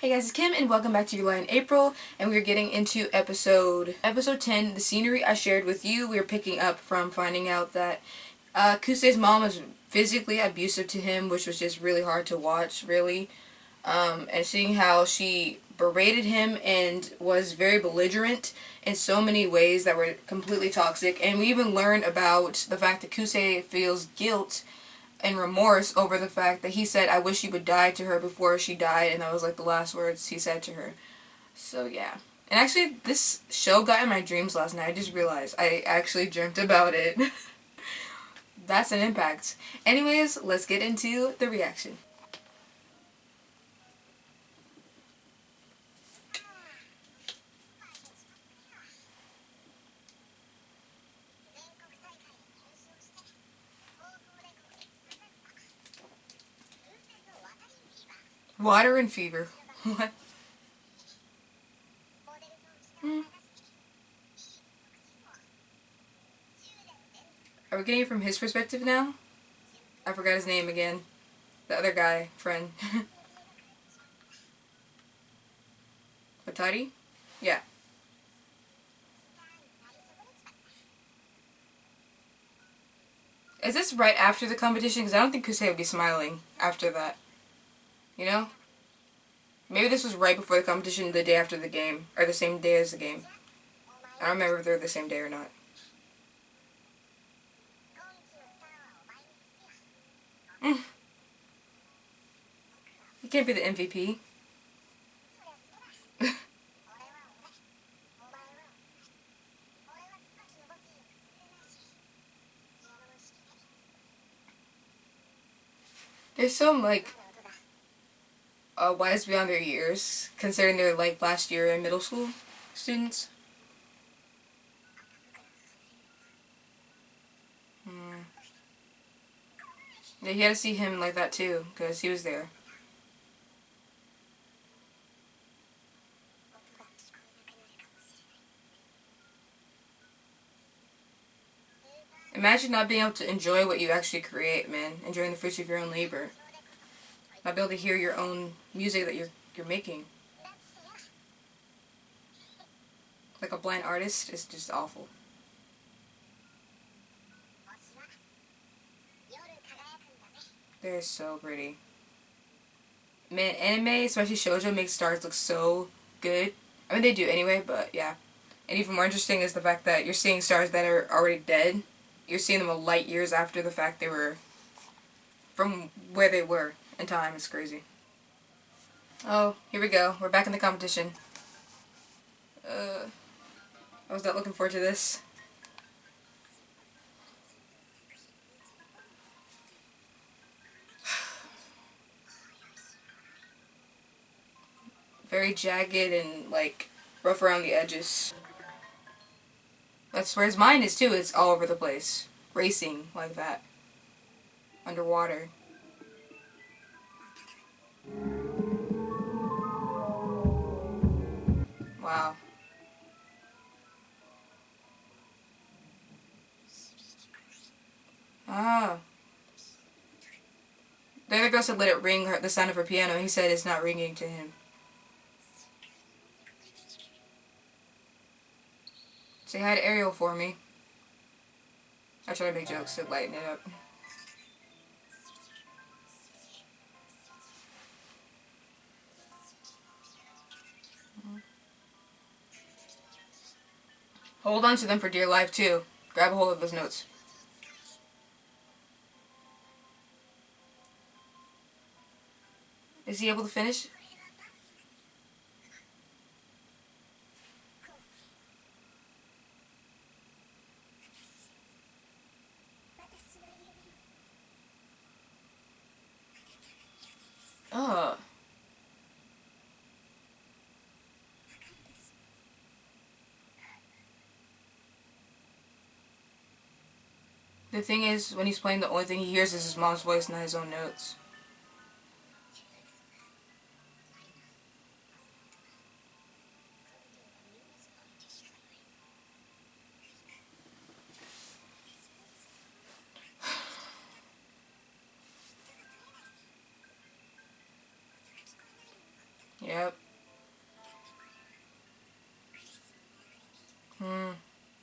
Hey guys, it's Kim and welcome back to Your Lie in April, and we're getting into episode 10, the scenery I shared with you. We're picking up from finding out that Kusei's mom was physically abusive to him, which was just really hard to watch, really. And seeing how she berated him and was very belligerent in so many ways that were completely toxic. And we even learned about the fact that Kusei feels guilt and remorse over the fact that he said, "I wish you would die," to her before she died, and that was like the last words he said to her. So yeah. And actually, this show got in my dreams last night. I just realized I actually dreamt about it. That's an impact. Anyways, let's get into the reaction. Water and fever. What? Hmm. Are we getting it from his perspective now? I forgot his name again. The other guy, friend. Watari? Yeah. Is this right after the competition? Because I don't think Kusei would be smiling after that. You know? Maybe this was right before the competition, the day after the game. Or the same day as the game. I don't remember if they're the same day or not. He can't be the MVP. They're so, like, wise beyond their years, considering they're, like, last year in middle school students. Yeah, you had to see him like that, too, because he was there. Imagine not being able to enjoy what you actually create, man. Enjoying the fruits of your own labor. Not be able to hear your own music that you're making. Like a blind artist is just awful. They're so pretty. Man, anime, especially shoujo, makes stars look so good. I mean, they do anyway, but yeah. And even more interesting is the fact that you're seeing stars that are already dead. You're seeing them a light years after the fact they were from where they were in time. It's crazy. Oh, here we go. We're back in the competition. I was not looking forward to this. Very jagged and, like, rough around the edges. That's where his mind is, too. It's all over the place. Racing like that. Underwater. Wow. Ah. The other girl said let it ring the sound of her piano. He said it's not ringing to him. Say hi to Ariel for me. I try to make jokes to lighten it up. Hold on to them for dear life, too. Grab a hold of those notes. Is he able to finish? Oh. The thing is, when he's playing, the only thing he hears is his mom's voice, not his own notes. Yep.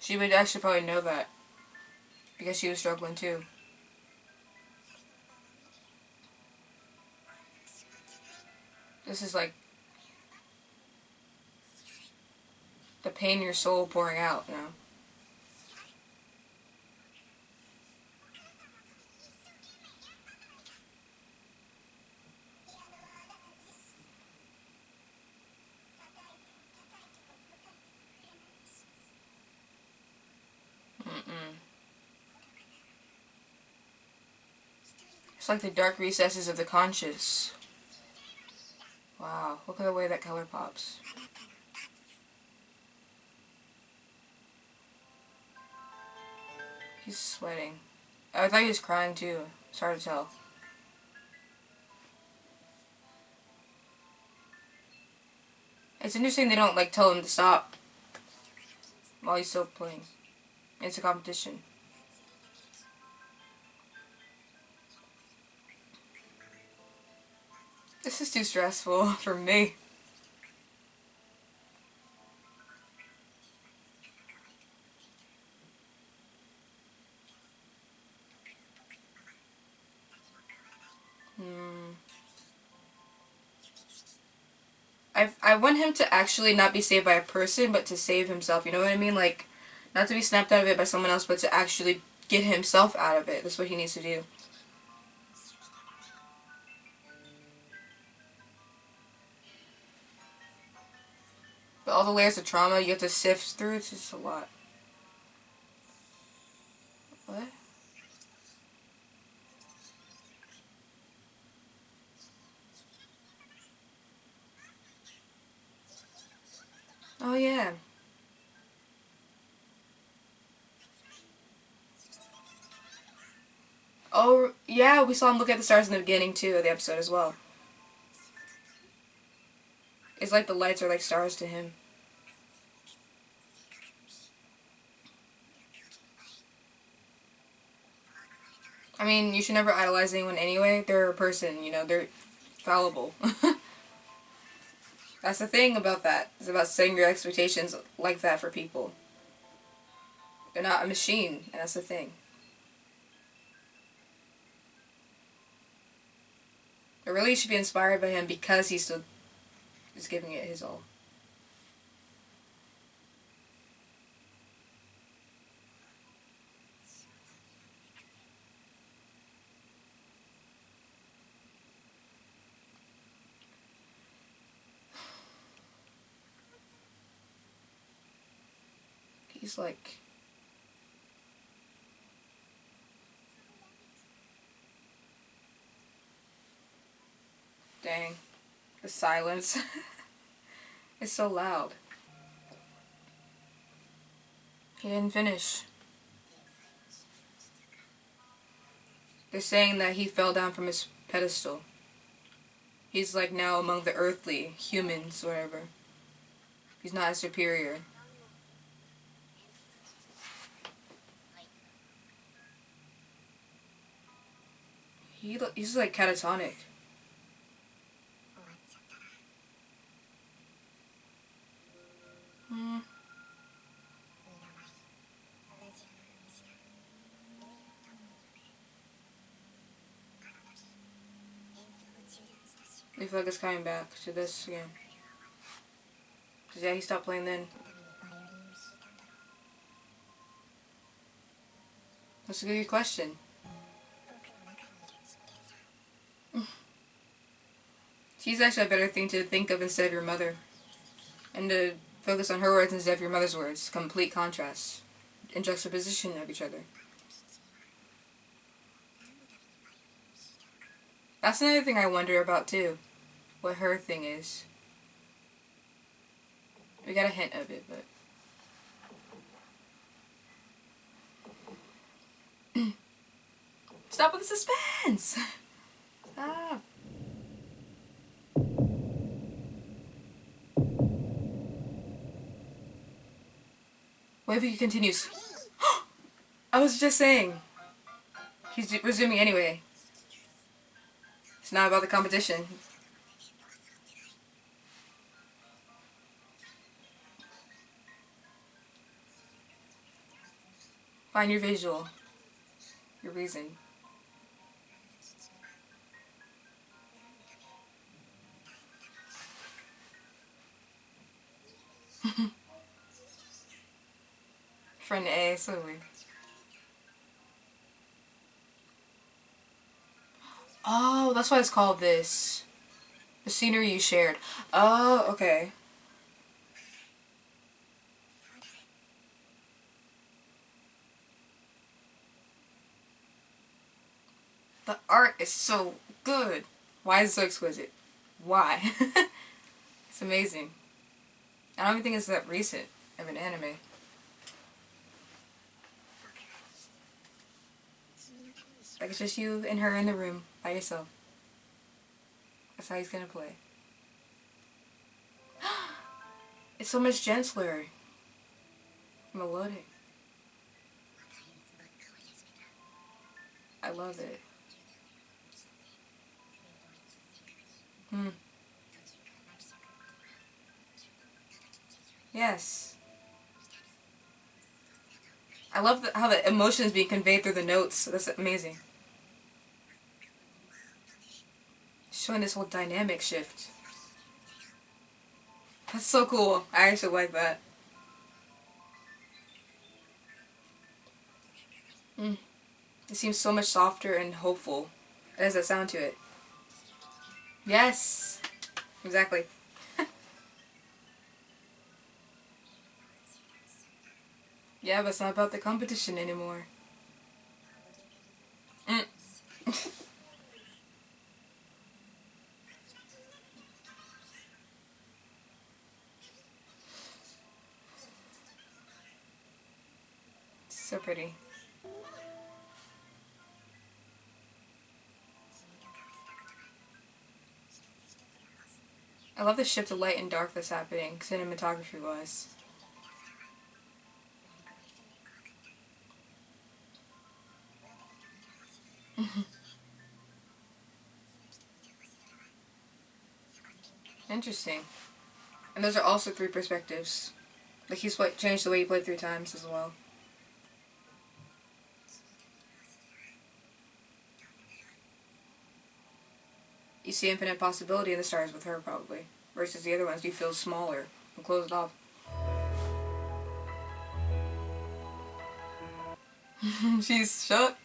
She would actually probably know that because she was struggling too. This is like the pain in your soul pouring out, you know? Mm-mm. It's like the dark recesses of the conscious. Wow, look at the way that color pops. He's sweating. I thought he was crying too. It's hard to tell. It's interesting they don't like tell him to stop while he's still playing. It's a competition. This is too stressful for me. Hmm. I want him to actually not be saved by a person, but to save himself. You know what I mean? Like, not to be snapped out of it by someone else, but to actually get himself out of it. That's what he needs to do. But all the layers of trauma you have to sift through, it's just a lot. What? Oh, yeah. Oh, yeah, we saw him look at the stars in the beginning, too, of the episode as well. It's like the lights are like stars to him. I mean, you should never idolize anyone anyway. They're a person, you know, they're fallible. That's the thing about that. It's about setting your expectations like that for people. They're not a machine, and that's the thing. But really, you should be inspired by him because he still is giving it his all. He's like... Dang. The silence. It's so loud. He didn't finish. They're saying that he fell down from his pedestal. He's like now among the earthly humans, whatever. He's not as superior. He's like catatonic. Hmm. I feel like it's coming back to this again. Cause yeah, he stopped playing then. That's a good question. She's actually a better thing to think of instead of your mother. And to focus on her words instead of your mother's words. Complete contrast. In juxtaposition of each other. That's another thing I wonder about too. What her thing is. We got a hint of it, but... Stop with the suspense! Stop. What if he continues? I was just saying. He's resuming anyway. It's not about the competition. Find your visual. Your reason. Friend A, so weird. Oh, that's why it's called this. The scenery you shared. Oh, okay. The art is so good. Why is it so exquisite? Why? It's amazing. I don't even think it's that recent of an anime. Like, it's just you and her in the room by yourself. That's how he's gonna play. It's so much gentler. Melodic. I love it. Hmm. Yes. I love how the emotion is being conveyed through the notes. That's amazing. Showing this whole dynamic shift. That's so cool. I actually like that. Mm. It seems so much softer and hopeful. It has that sound to it. Yes. Exactly. Yeah, but it's not about the competition anymore. Mm. So pretty. I love the shift of light and dark that's happening, cinematography-wise. Interesting. And those are also 3 perspectives. Like, he's changed the way he played 3 times as well. You see infinite possibility in the stars with her, probably. Versus the other ones, you feel smaller and closed off. She's shook.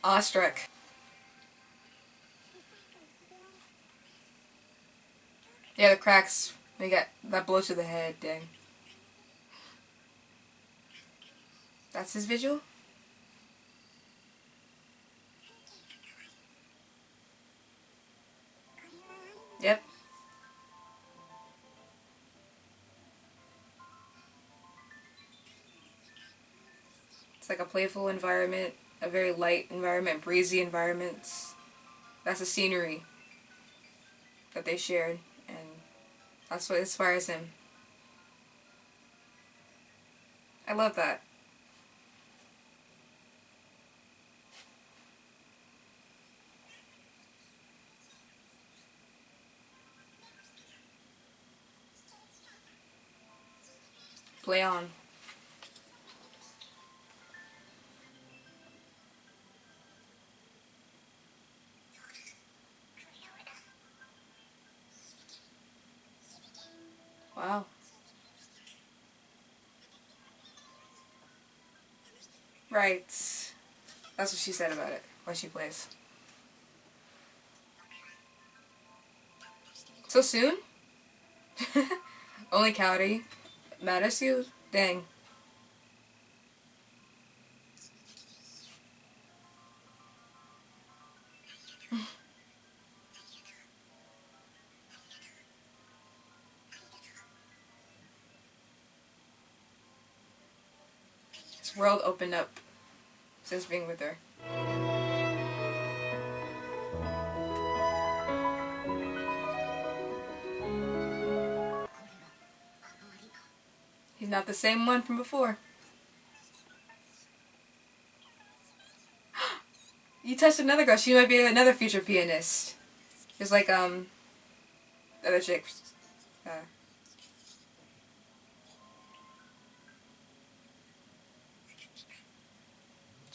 Awestruck. Yeah, the cracks. They got that blow to the head, dang. That's his visual? Yep. It's like a playful environment, a very light environment, breezy environments. That's the scenery that they shared, and that's what inspires him. I love that. Play on. Wow. Right. That's what she said about it when she plays. So soon? Only Kaori matters to you? Dang. His world opened up since being with her. He's not the same one from before. You touched another girl. She might be another future pianist. Just like, the other chick. Uh,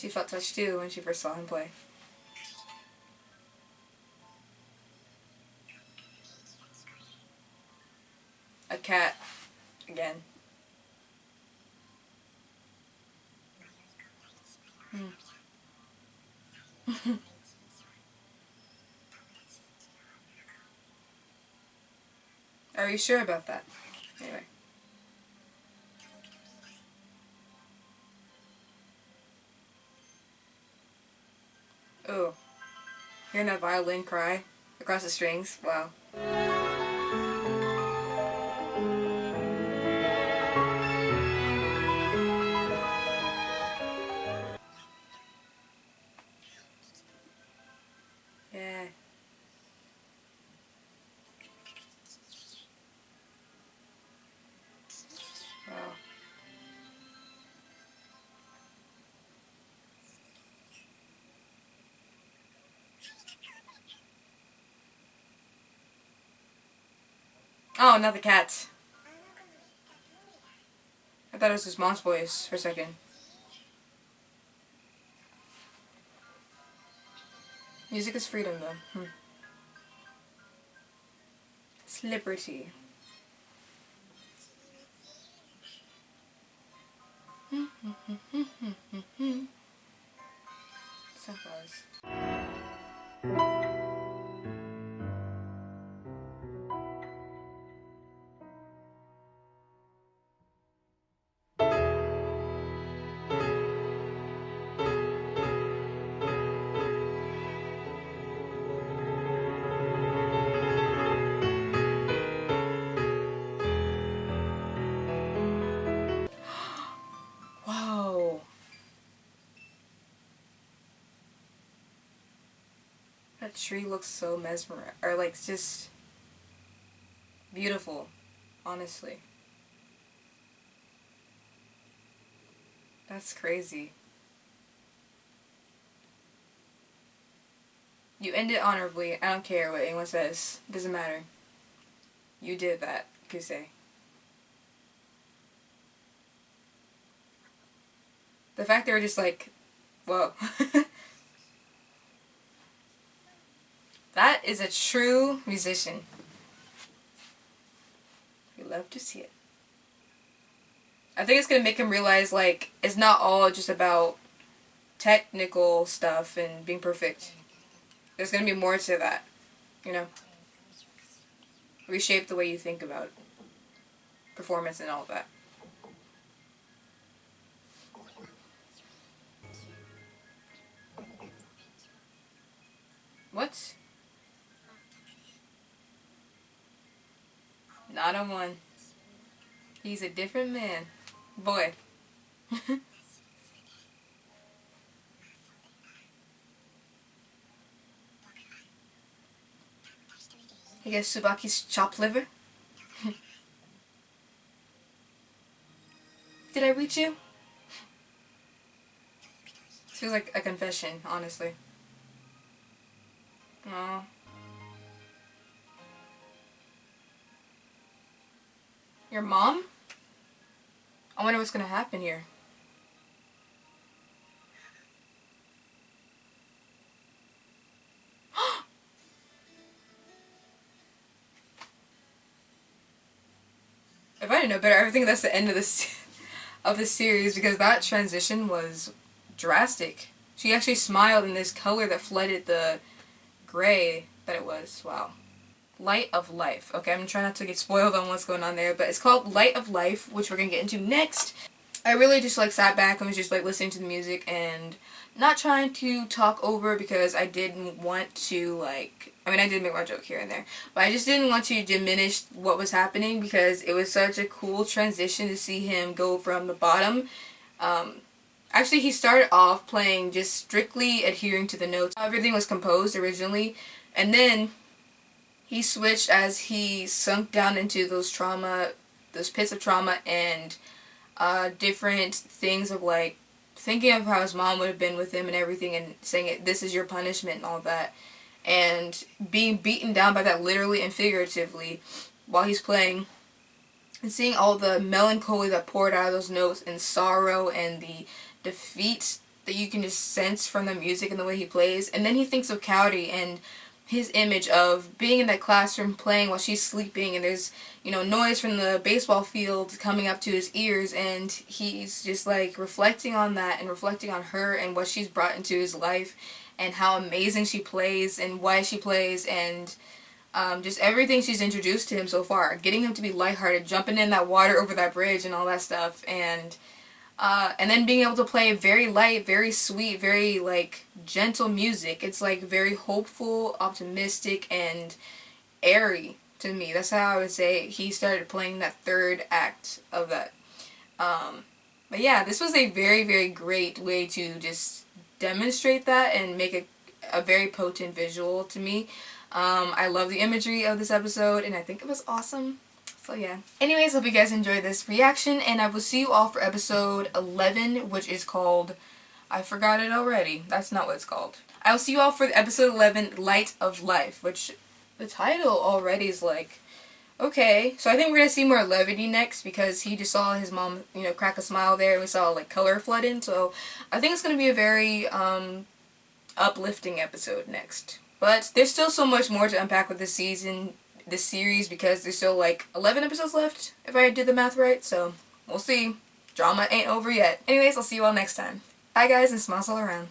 She felt touched too when she first saw him play. A cat. Again. Are you sure about that? Anyway. Oh. Hearing that violin cry across the strings. Wow. Yeah. Wow. Oh, not the cats. I thought it was his mom's voice for a second. Music is freedom, though. It's liberty. Sunflowers. Wow. That tree looks so mesmerizing. Or, like, just beautiful. Honestly. That's crazy. You end it honorably. I don't care what anyone says. It doesn't matter. You did that, Kusei. The fact they were just like, whoa. That is a true musician. We love to see it. I think it's gonna make him realize, like, it's not all just about technical stuff and being perfect. There's gonna be more to that, you know? Reshape the way you think about performance and all of that. What? Not on one. He's a different man. Boy. I guess Tsubaki's chopped liver? Did I reach you? Feels like a confession, honestly. Aww. Your mom? I wonder what's gonna happen here. If I didn't know better, I would think that's the end of this of the series, because that transition was drastic. She actually smiled in this color that flooded the gray that it was. Wow. Light of Life. Okay, I'm trying not to get spoiled on what's going on there, but it's called Light of Life, which we're gonna get into next. I really just like sat back and was just like listening to the music and not trying to talk over, because I didn't want to, like, I mean, I did make my joke here and there, but I just didn't want to diminish what was happening, because it was such a cool transition to see him go from the bottom. Actually, he started off playing just strictly adhering to the notes. Everything was composed originally, and then he switched as he sunk down into those pits of trauma, and different things of, like, thinking of how his mom would have been with him and everything, and saying this is your punishment and all that, and being beaten down by that literally and figuratively while he's playing, and seeing all the melancholy that poured out of those notes, and sorrow, and the defeat that you can just sense from the music and the way he plays. And then he thinks of Kaori and his image of being in that classroom playing while she's sleeping, and there's, you know, noise from the baseball field coming up to his ears, and he's just like reflecting on that and reflecting on her and what she's brought into his life and how amazing she plays and why she plays, and just everything she's introduced to him so far, getting him to be lighthearted, jumping in that water over that bridge and all that stuff, and then being able to play very light, very sweet, very like gentle music. It's like very hopeful, optimistic, and airy to me. That's how I would say he started playing that third act of that. But yeah, this was a very, very great way to just demonstrate that and make a very potent visual to me. I love the imagery of this episode, and I think it was awesome. So yeah. Anyways, hope you guys enjoyed this reaction, and I will see you all for episode 11, which is called... I forgot it already. That's not what it's called. I will see you all for episode 11, Light of Life, which the title already is like, okay. So I think we're going to see more levity next, because he just saw his mom, you know, crack a smile there, and we saw like color flood in. So I think it's going to be a very uplifting episode next. But there's still so much more to unpack with this season, this series, because there's still like 11 episodes left, if I did the math right, so we'll see. Drama ain't over yet. Anyways, I'll see you all next time. Bye guys, and smiles all around.